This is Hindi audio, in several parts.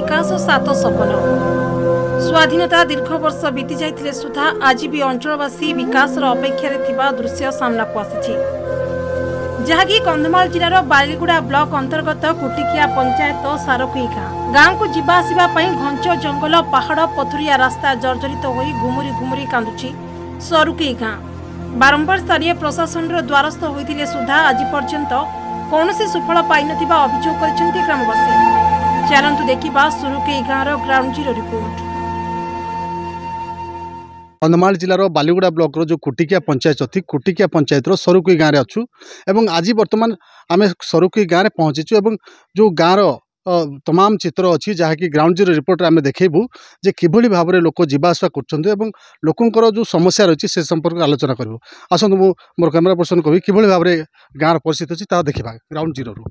विकास सात सपन स्वाधीनता दीर्घ वर्ष बीती जाइथिले सुधा आज भी अंचलवासी विकास अपेक्षा थिबा दृश्य सामना को आसी जहाँकि कंधमाल जिलार बालीगुड़ा ब्लॉक अंतर्गत कुटिकिया पंचायत सारकुई गाँव को जीवा आसिबा पई घंच जंगल पहाड़ पथुरिया रास्ता जर्जरित होई घुमुरी घुमुरी कांदुची सरुकई गाँ बारंबार स्थानीय प्रशासन द्वारस्थ होइथिले सुधा आज पर्यंत कौनसी सुफल पाई नथिबा अभियोग करिसेंती ग्रामवासी। चलंतु देखिबा सुरुकई गाँर ग्राउंड जीरो रिपोर्ट। कंधमाल जिलार बालीगुड़ा ब्लॉक जो कुटिकिया पंचायत अच्छी कुटिकिया पंचायत सरुकई गाँव में अच्छु एवं आज बर्तमान आम सरुकई गाँव में पहुँचीचु एवं जो गाँर तमाम चित्र अच्छी जहाँकि ग्राउंड जीरो रिपोर्ट में देखू जे किभली भाव में लोक जावासवा कर लोकंर जो समस्या रही से संपर्क आलोचना करूँ। आसतु मु मोर कैमेरा पर्सन कवि किभली भाव में गाँव परिस्थिति अच्छी ता देखा ग्राउंड जीरो रू।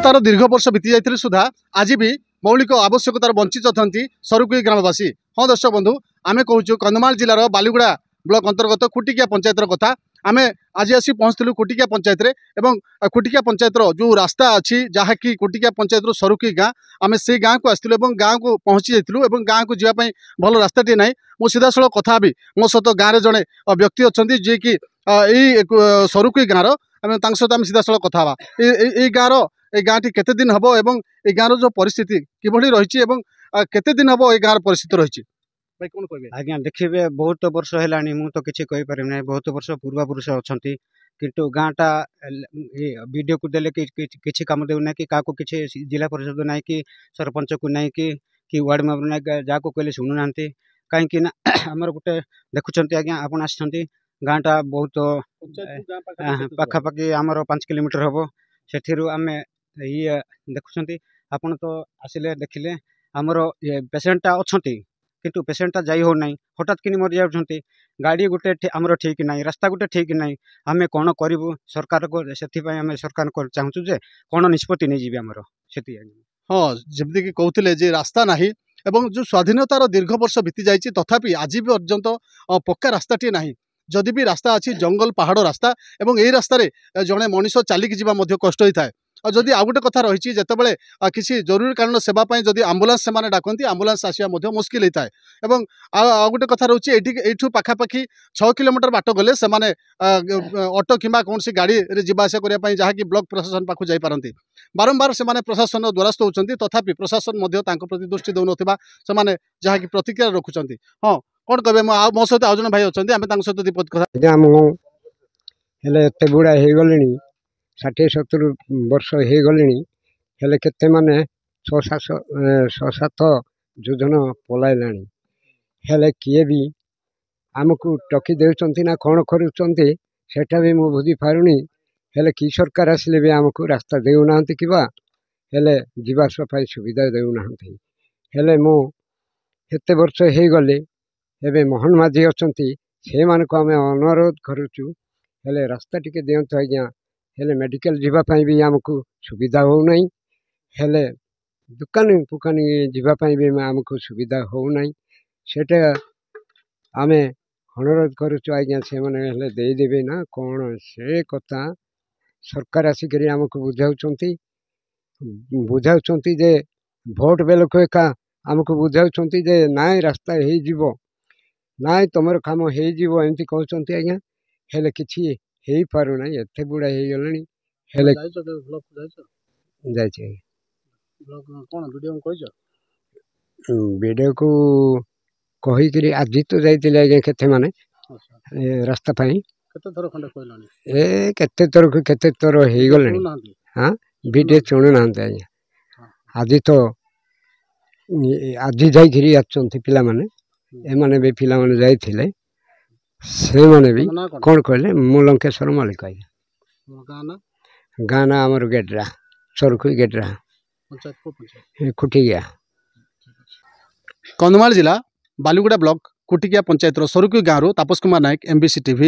तार दीर्घ वर्ष बीती जाइथिले सुधा आज भी मौलिक आवश्यकतार वंचित अछंती सरुकई ग्रामवासी। हाँ दर्शक बंधु आमे कहूँ कंधमाल जिलार बालीगुड़ा ब्लॉक अंतर्गत कुटिकिया पंचायतर कथा आमे आज आसी पहुँचलु कुटिकिया पंचायत रे एवं कुटिकिया पंचायतर जो रास्ता अच्छी जहाँकि कुटिकिया पंचायतर सरुकई गाँ आमे से गाँ को आसलु एवं गाँ को पहुँची जाइलु एवं गाँ को जावाई भल रास्ताटे ना मो सीधा सड़क कथा भी मो सहित गाँव में जड़े व्यक्ति अच्छा जी कि सरुकई गाँव आम सहित आम सीधा सड़क कथा गाँव ए गाँटी केते दिन हबो एवं ए गाँर जो परिस्थिति किभली रही केते दिन हबो ए गाँर परिस्थिति रही भाई कोन कहबे? आज्ञा देखिए बहुत वर्ष हेलानी मु तो किछि कहि पारिम नै बहुत वर्ष पूर्वपुरुष अछंती किंतु गाँटा वीडियो को देले किछि काम देउ नै कि काको किछि जिला परिषद नै कि सरपंच को नै कि वार्ड मेंबर नै जाको कहले सुनु नांती काहे कि ना हमर गुटे देखुचंती आज्ञा आपण आछंती गाँटा बहुत पाखा पाखी हमर 5 किलोमीटर हबो सेथिरु आमे ये देखुचंती आपण तो आसिले देखिले हमर पेशेंटा अछंती किंतु पेशेंटा जाई हो नाही हठात किनी मर जाउछंती गाड़ी गुटे हमर ठीक नाही रास्ता गुटे ठीक नाही आमे कोन करिवु सरकार को सेथि पय आमे सरकार को चाहूछु जे कोन निष्पत्ति नै जीबे हमर सेथि। हाँ जेमति कि कहउतिले जे रास्ता नाही एवं जो स्वाधीनतार दीर्घ वर्ष बीती जाइछि तथापि आज भी पर्यंत पक्का रास्ताटी नाही जदि भी रास्ता अच्छी जंगल पहाड़ रास्ता एवं यही रास्तार जड़े मनीष चलिकी जीवा कष्ट होता है और जदि आउ गोटे कथा रही जितेबाला किसी जरूरी कारण सेवाई जदि आम्बुलांस से डाकती आम्बुलांस आसवा मुस्किल होता है और आउ गोटे कथा रोचे ये पाखापाखि 6 किलोमीटर बाट गले से ऑटो किंबा कौन सी गाड़ी जावास करने जहाँकि ब्लॉक प्रशासन पाखु जापारती बारंबार से प्रशासन द्वारस्थ होती तथापि प्रशासन प्रति दृष्टि दौन से जहाँकि प्रतिक्रिया रखुंट। हाँ कौन कहे मो सहित आज जन भाई अच्छा आम सहित दीपक कथा हेले एत बुढ़ा हो गले 60-70 वर्ष हो गले केते माने 6-7 योजना पलाइलाणी हेले किए भी आमको टकी देउचंती ना कौन करुचंती सेटा भी मु बुझी पारुनी हेले कि सरकार आसिले भी आमको रास्ता देउना किबा हेले जीवास सुविधा देउना हेले मु एते वर्ष हो गले एबे मोहन माझी अछंती से मानको आमे अनुरोध करूचु हेले रास्ता टिके दियंतु आज्ञा हेले मेडिकल जीवा पई भी हमको सुविधा हो नहीं हेले दुकान पुकान जीवा पई भी हमको सुविधा हो नहीं सेटा आमे अनुरोध करूचु आज्ञा से माने हेले दे देबे ना कोन से कथा सरकार आसिकरी हमको बुझाउचंती जे भोट बेलको एका हमको बुझाउचंती जे नाय रास्ता हे जीवो नाई तुम कम होमती कहते आज्ञा हेले किसी हो पार ना एत बुढ़ा हो गले वीडियो को कहीकि आज तो जाइए आज्ञा केते माने रास्ता पाई केते थर हो गले हाँ वीडियो शुणु ना आज्ञा आज तो आज जाइए आसुँच पिला एमाने भी पिला जाइए से माने भी ତମ ନାଁ କ'ଣ? कौन कहले मु लंकेश्वर मल्लिक आज्ञा ତମ ଗାଁ ନା गाँ ना आमर गेड्रा सरखुई गेड्रा ପଞ୍ଚାୟତ କୋଉ ପଞ୍ଚାୟତ? खुटी गया କନ୍ଧମାଳ ଜିଲ୍ଲା ବାଲିଗୁଡ଼ା ବ୍ଲକ କୁଟିକିଆ ପଞ୍ଚାୟତର ସରୁକୁଇ ଗାଁରୁ ତାପସ କୁମାର ନାୟକ MBC TV।